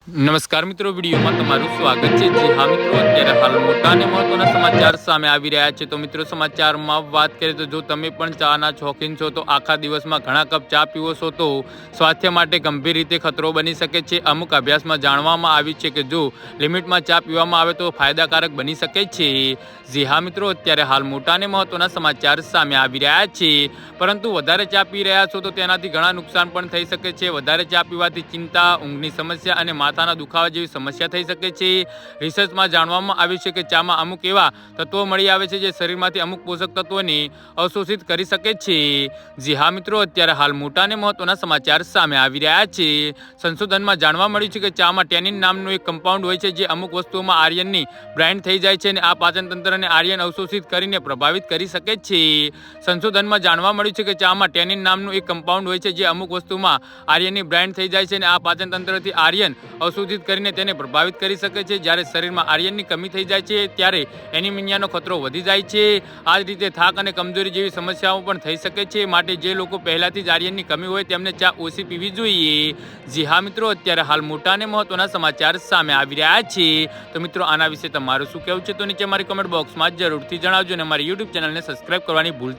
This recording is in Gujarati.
નમસ્કાર મિત્રો, વિડીયોમાં તમારું સ્વાગત છે। જી હા મિત્રો, અત્યારે હાલ મોટા અને મહત્વના સમાચાર સામે આવી રહ્યા છે। તો મિત્રો, સમાચારમાં વાત કરીએ તો જો તમે પણ ચાના શોખીન છો તો આખા દિવસમાં ઘણા કપ ચા પીવો છો તો સ્વાસ્થ્ય માટે ગંભીર રીતે ખતરો બની શકે છે। અમુક અભ્યાસમાં જાણવામાં આવ્યું છે કે જો લિમિટમાં ચા પીવામાં આવે તો ફાયદાકારક બની શકે છે। જી હા મિત્રો, અત્યારે હાલ મોટા અને મહત્વના સમાચાર સામે આવી રહ્યા છે। પરંતુ વધારે ચા પી રહ્યા છો તો તેનાથી ઘણા નુકસાન પણ થઈ શકે છે। વધારે ચા પીવાથી ચિંતા, ઊંઘની સમસ્યા અને માથાના દુખાવા જેવી સમસ્યા થઈ શકે છે। રિસર્ચમાં જાણવામાં આવ્યું છે કે ચામાં અમુક એવા તત્વો મળી આવે છે જે શરીરમાંથી અમુક પોષક તત્વોને અવશોષિત કરી શકે છે। જી હા મિત્રો, અત્યારે હાલ મોટા અને મહત્વના સમાચાર સામે આવી રહ્યા છે। સંશોધનમાં જાણવા મળ્યું છે કે ચામાં ટેનિન નામનું એક કમ્પાઉન્ડ હોય છે જે અમુક વસ્તુઓમાં આર્યનની બ્રાઇન્ડ થઈ જાય છે અને આ પાચન તંત્રને આર્યન અવશોષિત કરીને પ્રભાવિત કરી શકે છે। સંશોધનમાં જાણવા મળ્યું છે કે ચામાં ટેનિન નામનું એક કમ્પાઉન્ડ હોય છે જે અમુક વસ્તુમાં આર્યનની બ્રાઇન્ડ થઈ જાય છે અને આ પાચન તંત્રથી આર્યન અવશોષિત કરીને તેને પ્રભાવિત કરી શકે છે। જ્યારે શરીરમાં આર્યનની કમી થઈ જાય છે ત્યારે એનિમિયાનો ખતરો વધી જાય છે। આ જ રીતે થાક અને કમજોરી જેવી સમસ્યાઓ પણ થઈ શકે છે। માટે જે લોકો પહેલાથી જ આર્યનની કમી હોય તેમને ચા ઓછી પીવી જોઈએ। જી હા મિત્રો, અત્યારે હાલ મોટા અને મહત્વના સમાચાર સામે આવી રહ્યા છે। તો મિત્રો, આના વિશે તમારું શું કહેવું છે તો નીચે મારી કમેન્ટ બોક્સમાં જરૂરથી જણાવજો અને મારી યુટ્યુબ ચેનલને સબસ્ક્રાઇબ કરવાની ભૂલતા